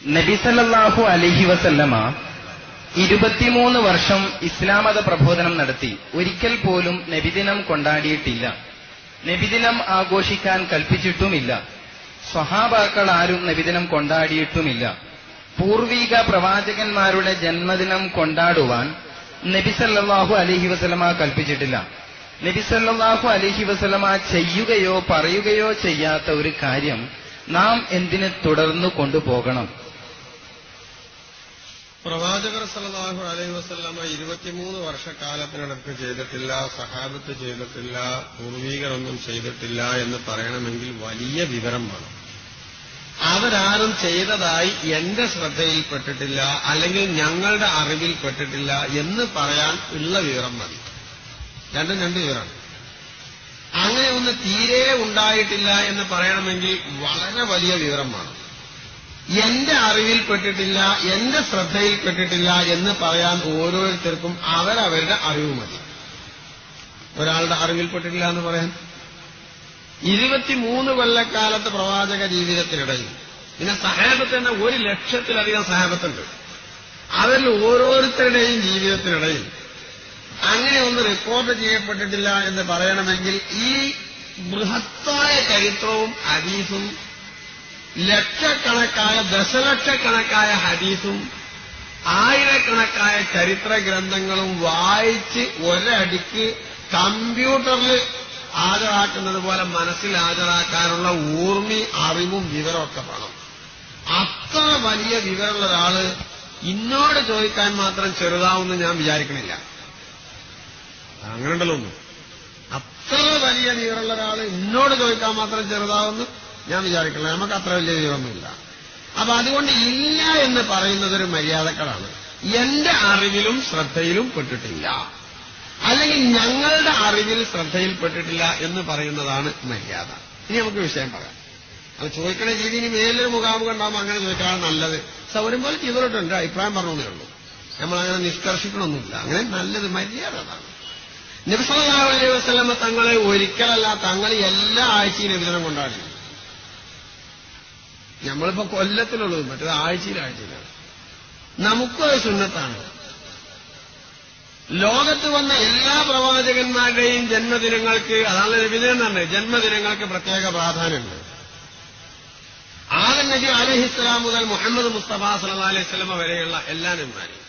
നബി സല്ലല്ലാഹു അലൈഹി വസല്ലമ 23 വർഷം ഇസ്ലാം മത പ്രബോധനം നടത്തി. ഒരിക്കൽ പോലും നബിദിനം കൊണ്ടാടിയിട്ടില്ല. നബിദിനം ആഘോഷിക്കാൻ കൽപ്പിച്ചിട്ടുമില്ല. സ്വഹാബാക്കൾ ആരും നബിദിനം കൊണ്ടാടിയിട്ടുമില്ല. പൂർവിക പ്രവാചകന്മാരുടെ ജന്മദിനം കൊണ്ടാടുവാൻ നബി സല്ലല്ലാഹു അലൈഹി വസല്ലമ കൽപ്പിച്ചിട്ടില്ല. നബി സല്ലല്ലാഹു അലൈഹി വസല്ലമ ചെയ്യുകയോ പറയുകയോ ചെയ്യാത്ത ഒരു കാര്യം നാം എന്തിന് തുടർന്നു കൊണ്ടുപോകണം? പ്രവാചകർ സല്ലല്ലാഹു അലൈഹി വസല്ലമ 23 വർഷക്കാലത്തിനടക്ക് ചെയ്തിട്ടില്ല, സഹാബത്ത് ചെയ്തിട്ടില്ല, പൂർവീകരൊന്നും ചെയ്തിട്ടില്ല എന്ന് പറയണമെങ്കിൽ വലിയ വിവരം വേണം. അവരാരും ചെയ്തതായി എന്റെ ശ്രദ്ധയിൽപ്പെട്ടിട്ടില്ല, അല്ലെങ്കിൽ ഞങ്ങളുടെ അറിവിൽപ്പെട്ടിട്ടില്ല എന്ന് പറയാൻ ഉള്ള വിവരം മതി. രണ്ടും രണ്ട് വിവരമാണ്. അങ്ങനെ ഒന്ന് തീരെ ഉണ്ടായിട്ടില്ല എന്ന് പറയണമെങ്കിൽ വളരെ വലിയ വിവരം വേണം. എന്റെ അറിവിൽപ്പെട്ടിട്ടില്ല, എന്റെ ശ്രദ്ധയിൽപ്പെട്ടിട്ടില്ല എന്ന് പറയാൻ ഓരോരുത്തർക്കും അവരവരുടെ അറിവ് മതി. ഒരാളുടെ അറിവിൽപ്പെട്ടിട്ടില്ല എന്ന് പറയാൻ 23 കൊല്ലക്കാലത്ത് പ്രവാചക ജീവിതത്തിനിടയിൽ, പിന്നെ സഹാബത്ത് തന്നെ 1,00,000-ലധികം സഹാബത്തുണ്ട്. അവരിൽ ഓരോരുത്തരുടെയും ജീവിതത്തിനിടയിൽ അങ്ങനെ ഒന്ന് റിപ്പോർട്ട് ചെയ്യപ്പെട്ടിട്ടില്ല എന്ന് പറയണമെങ്കിൽ ഈ ബൃഹത്തായ ചരിത്രവും ഹദീസും, ലക്ഷക്കണക്കായ ദശലക്ഷക്കണക്കായ ഹദീസും, ആയിരക്കണക്കായ ചരിത്ര ഗ്രന്ഥങ്ങളും വായിച്ച് ഒരടിക്ക് കമ്പ്യൂട്ടറിൽ ഹാജരാക്കുന്നത് പോലെ മനസ്സിൽ ഹാജരാക്കാനുള്ള ഊർമ്മി, അറിവും വിവരമൊക്കെ വേണം. അത്ര വലിയ വിവരമുള്ള ഒരാള് ഇന്നോട് ചോദിക്കാൻ മാത്രം ചെറുതാവുമെന്ന് ഞാൻ വിചാരിക്കണില്ല. അങ്ങനെ ഉണ്ടല്ലോ ഒന്നും. അത്ര വലിയ വിവരമുള്ള ഒരാള് എന്നോട് ചോദിക്കാൻ മാത്രം ചെറുതാവുമെന്ന് ഞാൻ വിചാരിക്കണില്ല. നമുക്ക് അത്ര വലിയ വിവരമൊന്നുമില്ല. അപ്പൊ അതുകൊണ്ട് ഇല്ല എന്ന് പറയുന്നത് ഒരു മര്യാദക്കളാണ്. എന്റെ അറിവിലും ശ്രദ്ധയിലും പെട്ടിട്ടില്ല, അല്ലെങ്കിൽ ഞങ്ങളുടെ അറിവിൽ ശ്രദ്ധയിൽപ്പെട്ടിട്ടില്ല എന്ന് പറയുന്നതാണ് മര്യാദ. ഇനി നമുക്ക് വിഷയം പറയാം. അത് ചോദിക്കണ രീതി ഇനി മേലൊരു മുഖാമുഖം ഉണ്ടാകുമ്പോൾ അങ്ങനെ ചോദിക്കാണ് നല്ലത്. സൗകര്യം പോലെ ചെയ്തോട്ടുണ്ട്, അഭിപ്രായം പറഞ്ഞേ ഉള്ളൂ. നമ്മളങ്ങനെ നിഷ്കർഷിക്കണമൊന്നുമില്ല. അങ്ങനെ നല്ലത് മര്യാദ അതാണ്. നബി സല്ലല്ലാഹു അലൈഹി വസല്ലമ തങ്ങളെ ഒരിക്കലല്ല, തങ്ങൾ എല്ലാ ആഴ്ചയും നബിദിനം കൊണ്ടാടി. നമ്മളിപ്പോ കൊല്ലത്തിലുള്ളത്, മറ്റേത് ആഴ്ചയിലാണ്. നമുക്കും അത് സുന്നത്താണ്. ലോകത്ത് വന്ന എല്ലാ പ്രവാചകന്മാരുടെയും ജന്മദിനങ്ങൾക്ക്, അതാണ് നബിദിനം തന്നെ, ജന്മദിനങ്ങൾക്ക് പ്രത്യേക പ്രാധാന്യമുണ്ട്. ആദം നബി അലൈഹിസ്സലാം മുതൽ മുഹമ്മദ് മുസ്തഫ സല്ലല്ലാഹു അലൈഹി വസല്ലമ വരെയുള്ള എല്ലാ നബിമാരും.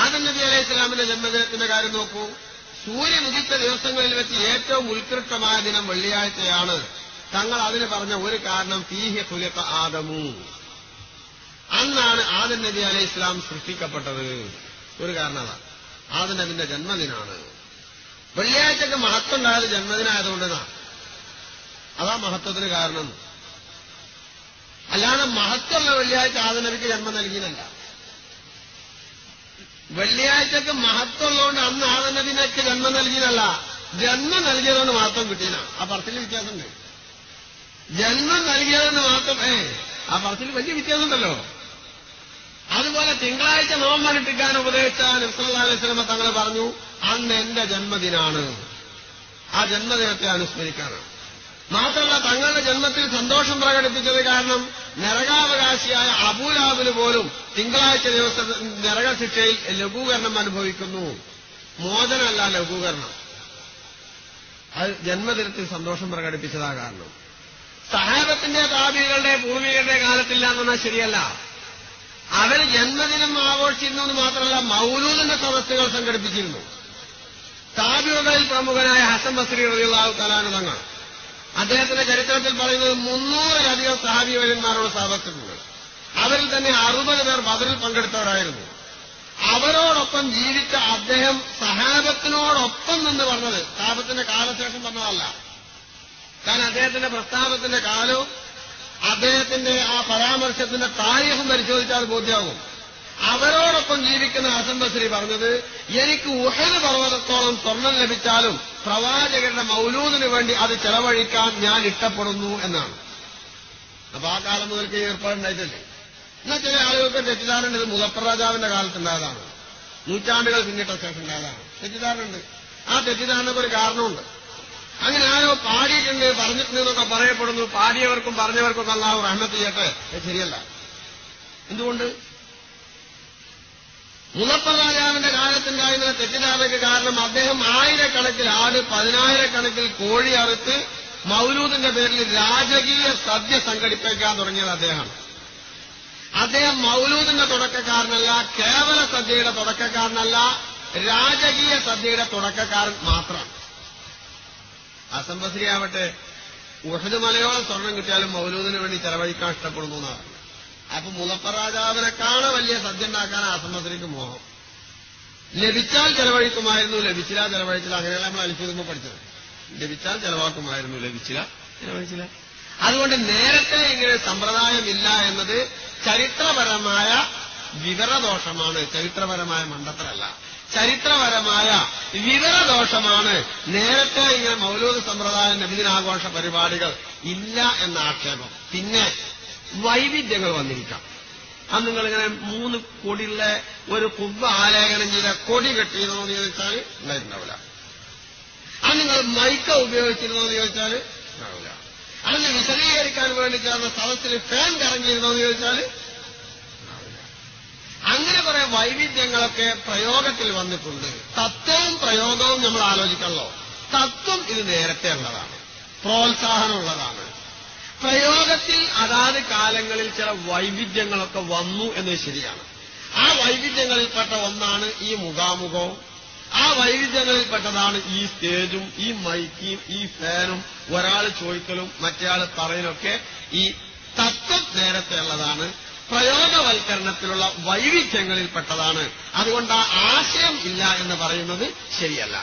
ആദം നബി അലൈഹിസ്സലാമിന്റെ ജന്മദിനത്തിന്റെ കാര്യം നോക്കൂ. സൂര്യൻ ഉദിച്ച ദിവസങ്ങളിൽ വെച്ച് ഏറ്റവും ഉത്കൃഷ്ടമായ ദിനം വെള്ളിയാഴ്ചയാണ്. തങ്ങൾ അതിന് പറഞ്ഞ ഒരു കാരണം ഫീഹി ഖുലിഖ ആദമു, അന്നാണ് ആദം നബി അലൈഹിസ്സലാം സൃഷ്ടിക്കപ്പെട്ടത്. ഒരു കാരണം അതാണ്, ആദം നബിന്റെ ജന്മദിനാണ്. വെള്ളിയാഴ്ചക്ക് മഹത്വം ഉണ്ടായത് ജന്മദിനായതുകൊണ്ടാണ്. അതാ മഹത്വത്തിന് കാരണം. അല്ലാതെ മഹത്വമുള്ള വെള്ളിയാഴ്ച ആദം നബിക്ക് ജന്മം നൽകിയതല്ല. വെള്ളിയാഴ്ചക്ക് മഹത്വമുള്ളതുകൊണ്ട് അന്ന് ആദം നബിക്ക് ജന്മം നൽകിയതല്ല, ജന്മം നൽകിയതുകൊണ്ട് മഹത്വം കിട്ടിയതാണ്. ആ പറച്ചിൽ വ്യത്യാസമുണ്ട്. ജന്മം നൽകിയതെന്ന് മാത്രം ആ പറച്ചിൽ വലിയ വ്യത്യാസമുണ്ടല്ലോ. അതുപോലെ തിങ്കളാഴ്ച നോമ്പനുഷ്ഠിക്കാൻ ഉപദേശിച്ച നബി സല്ലല്ലാഹു അലൈഹി വസല്ലമ തങ്ങൾ പറഞ്ഞു, അന്ന് എന്റെ ജന്മദിനാണ്, ആ ജന്മദിനത്തെ അനുസ്മരിക്കാനാണ്. മാത്രമല്ല തങ്ങളുടെ ജന്മത്തിൽ സന്തോഷം പ്രകടിപ്പിച്ചത് കാരണം നരകാവകാശിയായ അബൂലാബിന് പോലും തിങ്കളാഴ്ച ദിവസം നരകശിക്ഷയിൽ ലഘൂകരണം അനുഭവിക്കുന്നു. മോചനമല്ല, ലഘൂകരണം. അത് ജന്മദിനത്തിൽ സന്തോഷം പ്രകടിപ്പിച്ചതാ കാരണം. സഹാബത്തിന്റെ താബികളുടെ പൂർവികരുടെ കാലത്തില്ല എന്ന് പറഞ്ഞാൽ ശരിയല്ല. അവർ ജന്മദിനം ആഘോഷിച്ചിരുന്നു എന്ന് മാത്രമല്ല, മൗലൂദിന്റെ സദസ്സുകൾ സംഘടിപ്പിച്ചിരുന്നു. താബികളിൽ പ്രമുഖനായ ഹസൻ ബസ്രി റളിയല്ലാഹു തആല അൻഹു തങ്ങൾ, അദ്ദേഹത്തിന്റെ ചരിത്രത്തിൽ പറയുന്നത് 300-ലധികം സഹാബിവര്യന്മാരോട് സഹബത്തിട്ടുണ്ട്. അവരിൽ തന്നെ 60 പേർ ബദറിൽ പങ്കെടുത്തവരായിരുന്നു. അവരോടൊപ്പം ജീവിച്ച അദ്ദേഹം സഹാബത്തിനോടൊപ്പം നിന്ന് പറഞ്ഞത്, സഹാബത്തിന്റെ കാലശേഷം പറഞ്ഞതല്ല. കാരണം അദ്ദേഹത്തിന്റെ പ്രസ്താവത്തിന്റെ കാലവും അദ്ദേഹത്തിന്റെ ആ പരാമർശത്തിന്റെ താരീഖും പരിശോധിച്ചാൽ ബോധ്യമാകും. അവരോടൊപ്പം ജീവിക്കുന്ന ഹസൻ ബസ്രി പറഞ്ഞത്, എനിക്ക് ഉഹദ് പർവ്വതത്തോളം സ്വർണം ലഭിച്ചാലും പ്രവാചകരുടെ മൗലൂദിന് വേണ്ടി അത് ചെലവഴിക്കാൻ ഞാൻ ഇഷ്ടപ്പെടുന്നു എന്നാണ്. അപ്പൊ ആ കാലം മുതൽക്ക് ഏർപ്പാടുണ്ടായിട്ടല്ലേ. എന്നാൽ ചില ആളുകൾക്ക് തെറ്റിദ്ധാരണ ഇത് മുദഫർ രാജാവിന്റെ കാലത്തുണ്ടായതാണ്, നൂറ്റാണ്ടുകൾ പിന്നിട്ട ശേഷം ഉണ്ടായതാണ്. തെറ്റിദ്ധാരണയുണ്ട്. ആ തെറ്റിദ്ധാരണക്ക് ഒരു കാരണമുണ്ട്. അങ്ങനെ ആരോ പാടിയിട്ടുണ്ട്, പറഞ്ഞിട്ടുണ്ട് എന്നൊക്കെ പറയപ്പെടുന്നു. പാടിയവർക്കും പറഞ്ഞവർക്കും അല്ലാഹു റഹ്മത്ത് ചെയ്യട്ടെ. ശരിയല്ല. എന്തുകൊണ്ട്? മുസഫർ രാജാവിന്റെ കാലത്തുണ്ടായിരുന്ന തെറ്റിദ്ധാരണയ്ക്ക് കാരണം അദ്ദേഹം ആയിരക്കണക്കിൽ ആട് 10,000-കണക്കിൽ കോഴി അറുത്ത് മൗലൂദിന്റെ പേരിൽ രാജകീയ സദ്യ സംഘടിപ്പിക്കാൻ തുടങ്ങിയത് അദ്ദേഹമാണ്. അദ്ദേഹം മൗലൂദിന്റെ തുടക്കക്കാരനല്ല, കേവല സദ്യയുടെ തുടക്കക്കാരനല്ല, രാജകീയ സദ്യയുടെ തുടക്കക്കാരൻ മാത്രമാണ്. ഹസൻ ബസ്രി ആവട്ടെ ഉഹദ് മലയോളം സ്വർണം കിട്ടിയാലും മൗലൂദിന് വേണ്ടി ചെലവഴിക്കാൻ ഇഷ്ടപ്പെടുന്നു എന്നാണ്. അപ്പൊ മുസഫർ രാജാവിനെക്കാണ് വലിയ സദ്യ ഉണ്ടാക്കാനാണ് ഹസൻ ബസ്രിക്ക് മോഹം. ലഭിച്ചാൽ ചെലവഴിക്കുമായിരുന്നു, ലഭിച്ചില്ല ചെലവഴിച്ചില്ല. അങ്ങനെയാണ് നമ്മൾ അലിഫിദുമ്പോ പഠിച്ചത്. ലഭിച്ചാൽ ചെലവാക്കുമായിരുന്നു, ലഭിച്ചില്ല ചെലവഴിച്ചില്ല. അതുകൊണ്ട് നേരത്തെ ഇങ്ങനെ സമ്പ്രദായമില്ല എന്നത് ചരിത്രപരമായ വിവരദോഷമാണ്, ചരിത്രപരമായ മണ്ടത്തരല്ല. ചരിത്രപരമായ വിവരദോഷമാണ്. നേരത്തെ ഇങ്ങനെ മൗലൂദ് സമ്പ്രദായം, നബിദിനാഘോഷ പരിപാടികൾ ഇല്ല എന്ന ആക്ഷേപം. പിന്നെ വൈവിധ്യങ്ങൾ വന്നിരിക്കാം. അത് നിങ്ങളിങ്ങനെ 3 കൊടിയുള്ള ഒരു കുബ്ബ ആലേഖനം ചെയ്ത കൊടി കെട്ടിയിരുന്നോ എന്ന് ചോദിച്ചാൽ ഉണ്ടായിട്ടുണ്ടാവില്ല. അത് നിങ്ങൾ മൈക്ക ഉപയോഗിച്ചിരുന്നോ എന്ന് ചോദിച്ചാൽ ഉണ്ടാവില്ല. അതിന് വിശദീകരിക്കാൻ വേണ്ടി ചേർന്ന സദസ്സിൽ ഫാൻ കറങ്ങിയിരുന്നോ എന്ന് ചോദിച്ചാൽ ഉണ്ടാവില്ല. അങ്ങനെ കുറെ വൈവിധ്യങ്ങളൊക്കെ പ്രയോഗത്തിൽ വന്നിട്ടുണ്ട്. തത്വവും പ്രയോഗവും നമ്മൾ ആലോചിക്കണല്ലോ. തത്വം ഇത് നേരത്തെ ഉള്ളതാണ്, പ്രോത്സാഹനമുള്ളതാണ്. പ്രയോഗത്തിൽ അതാത് കാലങ്ങളിൽ ചില വൈവിധ്യങ്ങളൊക്കെ വന്നു എന്നത് ശരിയാണ്. ആ വൈവിധ്യങ്ങളിൽപ്പെട്ട ഒന്നാണ് ഈ മുഖാമുഖവും, ആ വൈവിധ്യങ്ങളിൽപ്പെട്ടതാണ് ഈ സ്റ്റേജും ഈ മൈക്കും ഈ ഫാനും, ഒരാൾ ചോദിക്കലും മറ്റേയാൾ പറയലൊക്കെ. ഈ തത്വം നേരത്തെ ഉള്ളതാണ്, പ്രയോഗവൽക്കരണത്തിലുള്ള വൈവിധ്യങ്ങളിൽപ്പെട്ടതാണ്. അതുകൊണ്ട് ആ ആശയം ഇല്ല എന്ന് പറയുന്നത് ശരിയല്ല.